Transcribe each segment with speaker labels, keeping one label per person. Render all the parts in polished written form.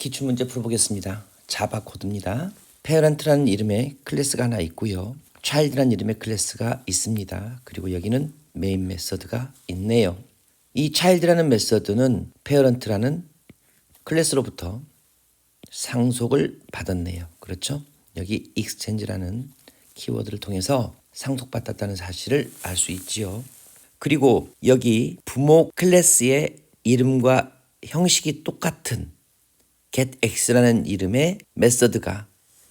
Speaker 1: 기출문제 풀어보겠습니다. 자바 코드입니다. parent라는 이름의 클래스가 하나 있고요. child라는 이름의 클래스가 있습니다. 그리고 여기는 메인 메서드가 있네요. 이 child라는 메서드는 parent라는 클래스로부터 상속을 받았네요. 그렇죠? 여기 exchange라는 키워드를 통해서 상속받았다는 사실을 알 수 있지요. 그리고 여기 부모 클래스의 이름과 형식이 똑같은 getX라는 이름의 메서드가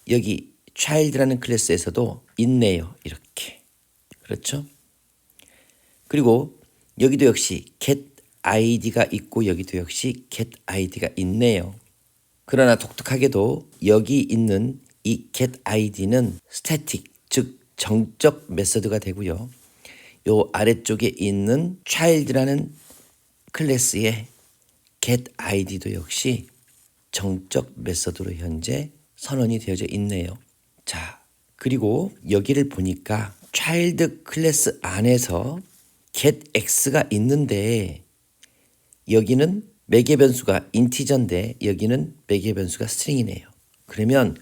Speaker 1: 여기 child라는 클래스에서도 있네요. 이렇게. 그렇죠? 그리고 여기도 역시 getID가 있고 여기도 역시 getID가 있네요. 그러나 독특하게도 여기 있는 이 getID는 static, 즉 정적 메서드가 되고요. 요 아래쪽에 있는 child라는 클래스의 getID도 역시 정적 메서드로 현재 선언이 되어져 있네요. 자, 그리고 여기를 보니까 child 클래스 안에서 getX가 있는데 여기는 매개 변수가 인티저인데 여기는 매개 변수가 스트링이네요. 그러면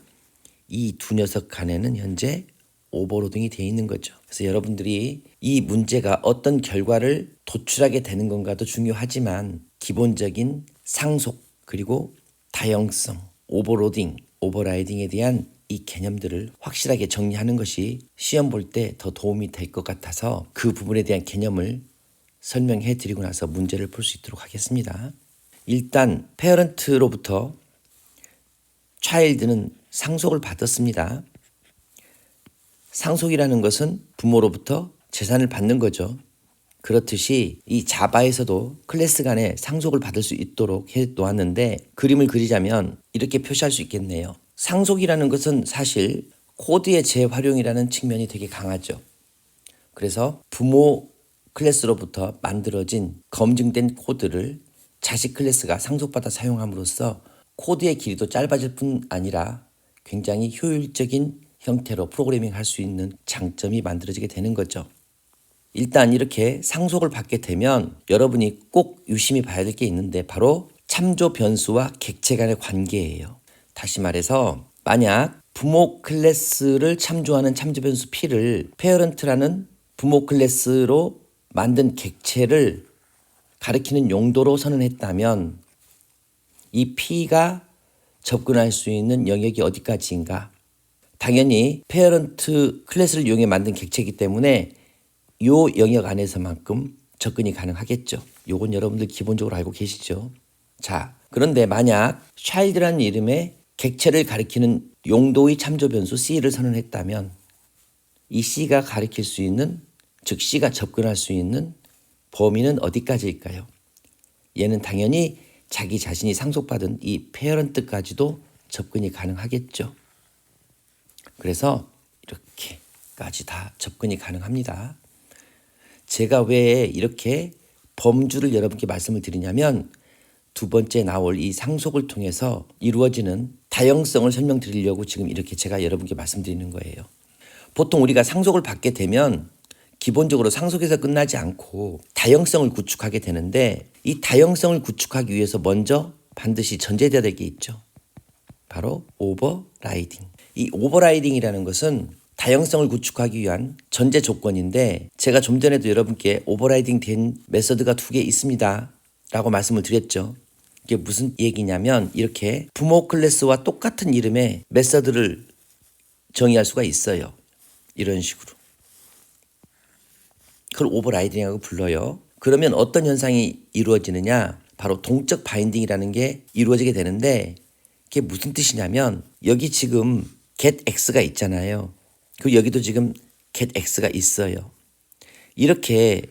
Speaker 1: 이 두 녀석 간에는 현재 오버로딩이 되어 있는 거죠. 그래서 여러분들이 이 문제가 어떤 결과를 도출하게 되는 건가도 중요하지만 기본적인 상속 그리고 다형성, 오버로딩, 오버라이딩에 대한 이 개념들을 확실하게 정리하는 것이 시험 볼 때 더 도움이 될 것 같아서 그 부분에 대한 개념을 설명해 드리고 나서 문제를 풀 수 있도록 하겠습니다. 일단 parent로부터 child는 상속을 받았습니다. 상속이라는 것은 부모로부터 재산을 받는 거죠. 그렇듯이 이 자바에서도 클래스 간에 상속을 받을 수 있도록 해 놓았는데 그림을 그리자면 이렇게 표시할 수 있겠네요. 상속이라는 것은 사실 코드의 재활용이라는 측면이 되게 강하죠. 그래서 부모 클래스로부터 만들어진 검증된 코드를 자식 클래스가 상속받아 사용함으로써 코드의 길이도 짧아질 뿐 아니라 굉장히 효율적인 형태로 프로그래밍 할 수 있는 장점이 만들어지게 되는 거죠. 일단 이렇게 상속을 받게 되면 여러분이 꼭 유심히 봐야 될 게 있는데 바로 참조 변수와 객체 간의 관계예요. 다시 말해서 만약 부모 클래스를 참조하는 참조 변수 P를 parent라는 부모 클래스로 만든 객체를 가리키는 용도로 선언했다면 이 P가 접근할 수 있는 영역이 어디까지인가? 당연히 parent 클래스를 이용해 만든 객체이기 때문에 요 영역 안에서만큼 접근이 가능하겠죠. 요건 여러분들 기본적으로 알고 계시죠. 자, 그런데 만약 child라는 이름의 객체를 가리키는 용도의 참조 변수 C를 선언했다면 이 C가 가리킬 수 있는, 즉 C가 접근할 수 있는 범위는 어디까지일까요? 얘는 당연히 자기 자신이 상속받은 이 parent까지도 접근이 가능하겠죠. 그래서 이렇게까지 다 접근이 가능합니다. 제가 왜 이렇게 범주를 여러분께 말씀을 드리냐면 두 번째 나올 이 상속을 통해서 이루어지는 다형성을 설명드리려고 지금 이렇게 제가 여러분께 말씀드리는 거예요. 보통 우리가 상속을 받게 되면 기본적으로 상속에서 끝나지 않고 다형성을 구축하게 되는데 이 다형성을 구축하기 위해서 먼저 반드시 전제되어야 될 게 있죠. 바로 오버라이딩. 이 오버라이딩이라는 것은 다형성을 구축하기 위한 전제 조건인데 제가 좀 전에도 여러분께 오버라이딩 된 메서드가 두 개 있습니다 라고 말씀을 드렸죠. 이게 무슨 얘기냐면 이렇게 부모 클래스와 똑같은 이름의 메서드를 정의할 수가 있어요. 이런 식으로. 그걸 오버라이딩이라고 불러요. 그러면 어떤 현상이 이루어지느냐? 바로 동적 바인딩이라는 게 이루어지게 되는데 그게 무슨 뜻이냐면 여기 지금 getX가 있잖아요. 그리고 여기도 지금 getX가 있어요. 이렇게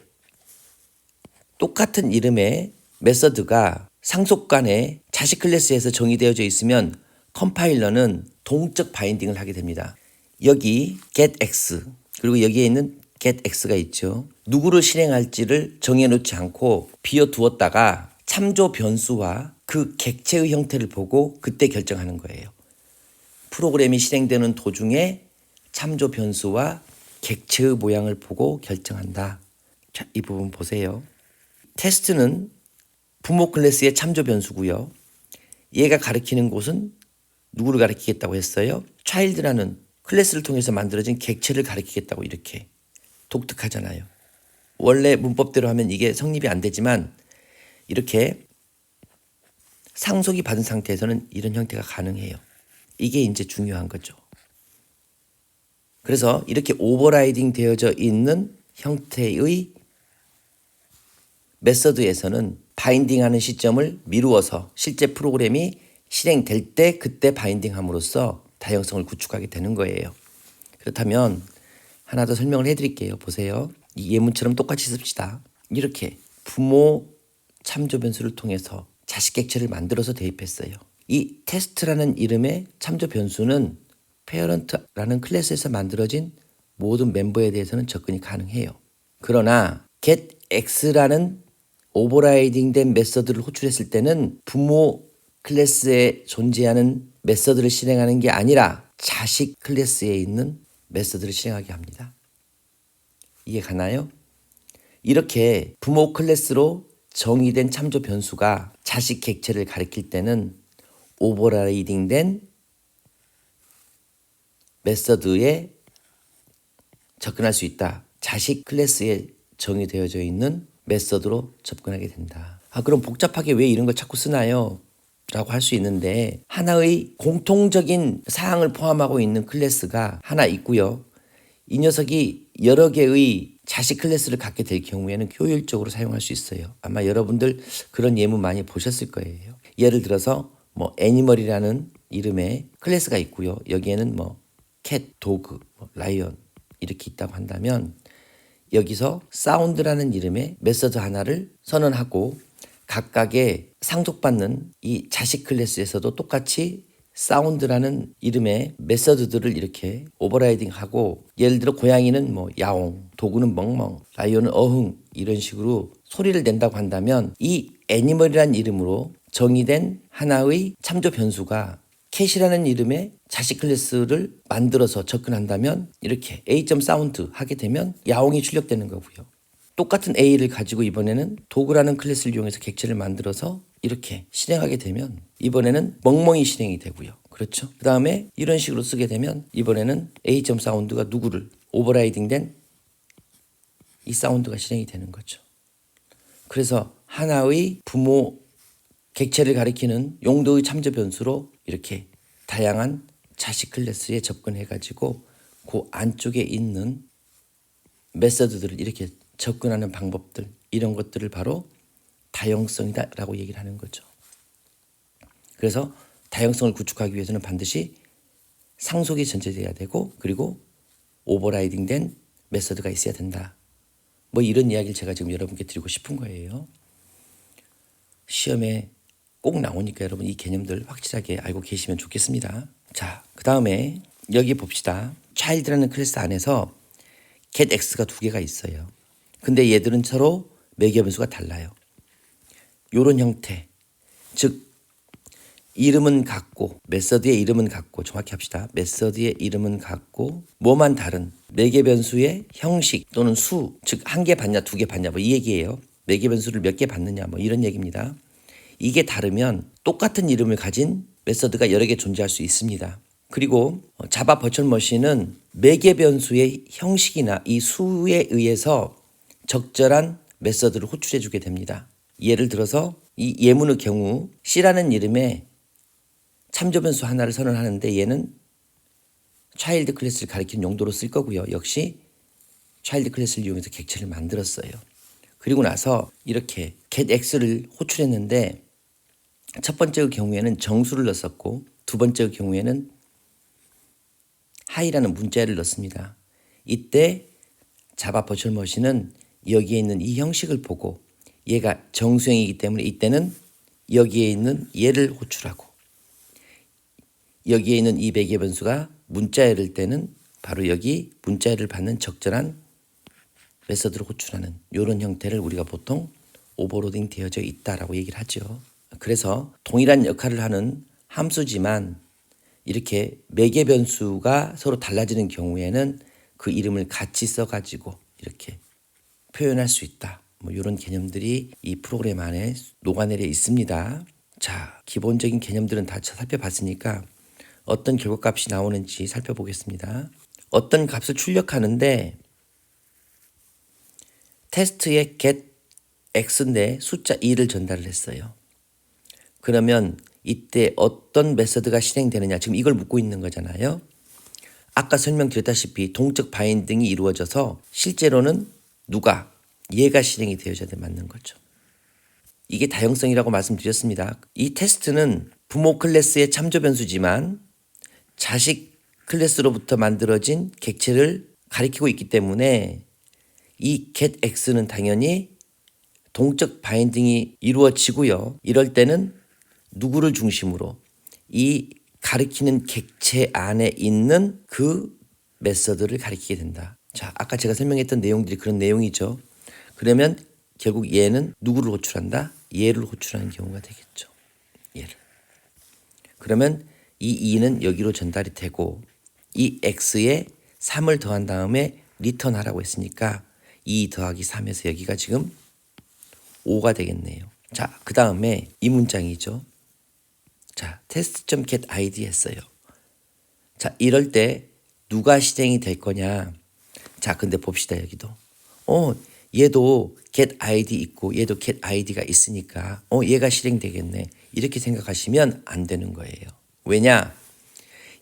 Speaker 1: 똑같은 이름의 메서드가 상속간의 자식 클래스에서 정의되어져 있으면 컴파일러는 동적 바인딩을 하게 됩니다. 여기 getX 그리고 여기에 있는 getX가 있죠. 누구를 실행할지를 정해놓지 않고 비워두었다가 참조 변수와 그 객체의 형태를 보고 그때 결정하는 거예요. 프로그램이 실행되는 도중에 참조 변수와 객체의 모양을 보고 결정한다. 자, 이 부분 보세요. 테스트는 부모 클래스의 참조 변수고요. 얘가 가리키는 곳은 누구를 가리키겠다고 했어요? child라는 클래스를 통해서 만들어진 객체를 가리키겠다고 이렇게 독특하잖아요. 원래 문법대로 하면 이게 성립이 안 되지만 이렇게 상속이 받은 상태에서는 이런 형태가 가능해요. 이게 이제 중요한 거죠. 그래서 이렇게 오버라이딩 되어져 있는 형태의 메서드에서는 바인딩하는 시점을 미루어서 실제 프로그램이 실행될 때 그때 바인딩함으로써 다형성을 구축하게 되는 거예요. 그렇다면 하나 더 설명을 해드릴게요. 보세요. 이 예문처럼 똑같이 씁시다. 이렇게 부모 참조 변수를 통해서 자식 객체를 만들어서 대입했어요. 이 테스트라는 이름의 참조 변수는 페어런트라는 클래스에서 만들어진 모든 멤버에 대해서는 접근이 가능해요. 그러나 getX라는 오버라이딩된 메서드를 호출했을 때는 부모 클래스에 존재하는 메서드를 실행하는 게 아니라 자식 클래스에 있는 메서드를 실행하게 합니다. 이해 가나요? 이렇게 부모 클래스로 정의된 참조 변수가 자식 객체를 가리킬 때는 오버라이딩된 메서드에 접근할 수 있다. 자식 클래스에 정의되어져 있는 메서드로 접근하게 된다. 그럼 복잡하게 왜 이런 걸 자꾸 쓰나요? 라고 할 수 있는데 하나의 공통적인 사항을 포함하고 있는 클래스가 하나 있고요. 이 녀석이 여러 개의 자식 클래스를 갖게 될 경우에는 효율적으로 사용할 수 있어요. 아마 여러분들 그런 예문 많이 보셨을 거예요. 예를 들어서 애니멀이라는 이름의 클래스가 있고요. 여기에는 캣, 도그, 라이언 이렇게 있다고 한다면 여기서 사운드라는 이름의 메서드 하나를 선언하고 각각의 상속받는 이 자식 클래스에서도 똑같이 사운드라는 이름의 메서드들을 이렇게 오버라이딩하고 예를 들어 고양이는 야옹, 도구는 멍멍, 라이언은 어흥 이런 식으로 소리를 낸다고 한다면 이 애니멀이라는 이름으로 정의된 하나의 참조 변수가 캣이라는 이름의 자식 클래스를 만들어서 접근한다면 이렇게 A.sound 하게 되면 야옹이 출력되는 거고요. 똑같은 A를 가지고 이번에는 도그라는 클래스를 이용해서 객체를 만들어서 이렇게 실행하게 되면 이번에는 멍멍이 실행이 되고요. 그렇죠? 그 다음에 이런 식으로 쓰게 되면 이번에는 A.sound가 누구를 오버라이딩된 이 사운드가 실행이 되는 거죠. 그래서 하나의 부모 객체를 가리키는 용도의 참조 변수로 이렇게 다양한 자식 클래스에 접근해가지고 그 안쪽에 있는 메서드들을 이렇게 접근하는 방법들 이런 것들을 바로 다형성이다 라고 얘기를 하는 거죠. 그래서 다형성을 구축하기 위해서는 반드시 상속이 전제돼야 되고 그리고 오버라이딩된 메서드가 있어야 된다. 이런 이야기를 제가 지금 여러분께 드리고 싶은 거예요. 시험에 꼭 나오니까 여러분 이 개념들 확실하게 알고 계시면 좋겠습니다. 자, 그 다음에 여기 봅시다. child라는 클래스 안에서 getX가 두 개가 있어요. 근데 얘들은 서로 매개 변수가 달라요. 요런 형태, 즉 이름은 같고 메서드의 이름은 같고 정확히 합시다. 메서드의 이름은 같고 뭐만 다른 매개 변수의 형식 또는 수, 즉 한 개 받냐 두 개 받냐 이 얘기예요. 매개 변수를 몇 개 받느냐 이런 얘기입니다. 이게 다르면 똑같은 이름을 가진 메서드가 여러 개 존재할 수 있습니다. 그리고 자바 버추얼 머신은 매개 변수의 형식이나 이 수에 의해서 적절한 메서드를 호출해 주게 됩니다. 예를 들어서 이 예문의 경우 C라는 이름의 참조 변수 하나를 선언하는데 얘는 차일드 클래스를 가리키는 용도로 쓸 거고요. 역시 차일드 클래스를 이용해서 객체를 만들었어요. 그리고 나서 이렇게 getX를 호출했는데 첫 번째의 경우에는 정수를 넣었고 두 번째의 경우에는 hi라는 문자를 넣습니다. 이때 자바 버추얼 머신은 여기에 있는 이 형식을 보고 얘가 정수형이기 때문에 이때는 여기에 있는 얘를 호출하고 여기에 있는 이 매개 변수가 문자열일 때는 바로 여기 문자열을 받는 적절한 메서드를 호출하는 이런 형태를 우리가 보통 오버로딩 되어져 있다라고 얘기를 하죠. 그래서 동일한 역할을 하는 함수지만 이렇게 매개 변수가 서로 달라지는 경우에는 그 이름을 같이 써가지고 이렇게 표현할 수 있다. 이런 개념들이 이 프로그램 안에 녹아내려 있습니다. 자, 기본적인 개념들은 다 살펴봤으니까 어떤 결과값이 나오는지 살펴보겠습니다. 어떤 값을 출력하는데 테스트에 get x인데 숫자 2를 전달을 했어요. 그러면 이때 어떤 메서드가 실행되느냐, 지금 이걸 묻고 있는 거잖아요. 아까 설명드렸다시피 동적 바인딩이 이루어져서 실제로는 누가? 얘가 실행이 되어야 맞는 거죠. 이게 다형성이라고 말씀드렸습니다. 이 테스트는 부모 클래스의 참조 변수지만 자식 클래스로부터 만들어진 객체를 가리키고 있기 때문에 이 getX는 당연히 동적 바인딩이 이루어지고요. 이럴 때는 누구를 중심으로? 이 가리키는 객체 안에 있는 그 메서드를 가리키게 된다. 자, 아까 제가 설명했던 내용들이 그런 내용이죠. 그러면 결국 얘는 누구를 호출한다? 얘를 호출하는 경우가 되겠죠. 얘를. 그러면 이 2는 여기로 전달이 되고 이 x에 3을 더한 다음에 리턴하라고 했으니까 2 더하기 3에서 여기가 지금 5가 되겠네요. 자, 그 다음에 이 문장이죠. 자, test.getID 했어요. 자, 이럴 때 누가 실행이 될 거냐. 자, 근데 봅시다, 여기도. 얘도 getID 있고 얘도 getID가 있으니까 얘가 실행되겠네. 이렇게 생각하시면 안 되는 거예요. 왜냐?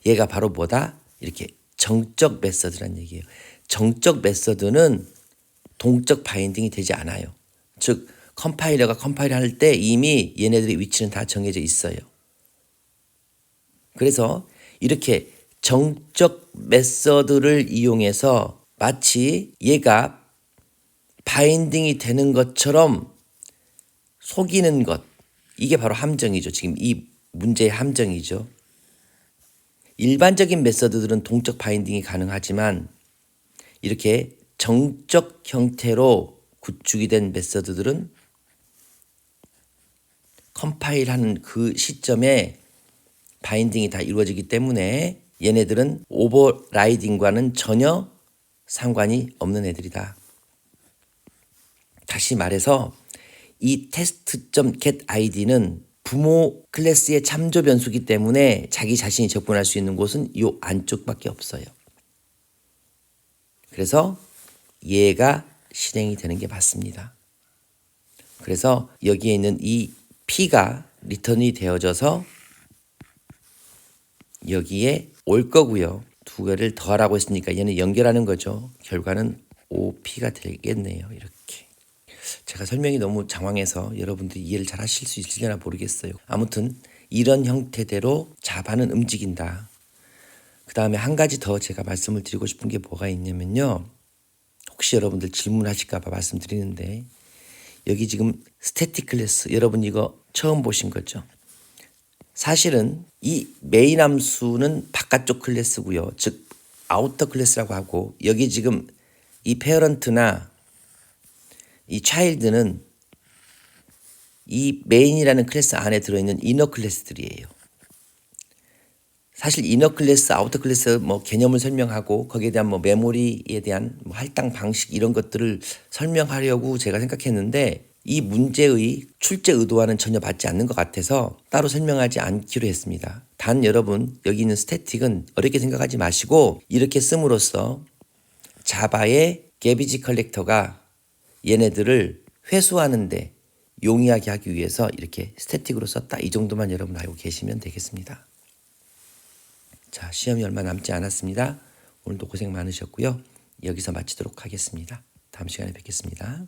Speaker 1: 얘가 바로 뭐다? 이렇게 정적 메서드란 얘기예요. 정적 메서드는 동적 바인딩이 되지 않아요. 즉 컴파일러가 컴파일할 때 이미 얘네들의 위치는 다 정해져 있어요. 그래서 이렇게 정적 메서드를 이용해서 마치 얘가 바인딩이 되는 것처럼 속이는 것, 이게 바로 함정이죠. 지금 이 문제의 함정이죠. 일반적인 메서드들은 동적 바인딩이 가능하지만 이렇게 정적 형태로 구축이 된 메서드들은 컴파일하는 그 시점에 바인딩이 다 이루어지기 때문에 얘네들은 오버라이딩과는 전혀 상관이 없는 애들이다. 다시 말해서 이 test.getID는 부모 클래스의 참조 변수기 때문에 자기 자신이 접근할 수 있는 곳은 이 안쪽밖에 없어요. 그래서 얘가 실행이 되는 게 맞습니다. 그래서 여기에 있는 이 P가 리턴이 되어져서 여기에 올 거고요. 두 개를 더하라고 했으니까 얘는 연결하는 거죠. 결과는 OP가 되겠네요. 이렇게. 제가 설명이 너무 장황해서 여러분들이 이해를 잘 하실 수 있으려나 모르겠어요. 아무튼 이런 형태대로 자바는 움직인다. 그 다음에 한 가지 더 제가 말씀을 드리고 싶은 게 뭐가 있냐면요. 혹시 여러분들 질문하실까 봐 말씀드리는데 여기 지금 스태틱 클래스 여러분 이거 처음 보신 거죠? 사실은 이 메인 함수는 바깥쪽 클래스고요. 즉 아우터 클래스라고 하고 여기 지금 이 페어런트나 이 차일드는 이 메인이라는 클래스 안에 들어있는 이너 클래스들이에요. 사실 이너 클래스, 아우터 클래스 개념을 설명하고 거기에 대한 메모리에 대한 할당 방식 이런 것들을 설명하려고 제가 생각했는데 이 문제의 출제 의도와는 전혀 맞지 않는 것 같아서 따로 설명하지 않기로 했습니다. 단 여러분 여기 있는 스태틱은 어렵게 생각하지 마시고 이렇게 씀으로써 자바의 개비지 컬렉터가 얘네들을 회수하는데 용이하게 하기 위해서 이렇게 스태틱으로 썼다. 이 정도만 여러분 알고 계시면 되겠습니다. 자, 시험이 얼마 남지 않았습니다. 오늘도 고생 많으셨고요. 여기서 마치도록 하겠습니다. 다음 시간에 뵙겠습니다.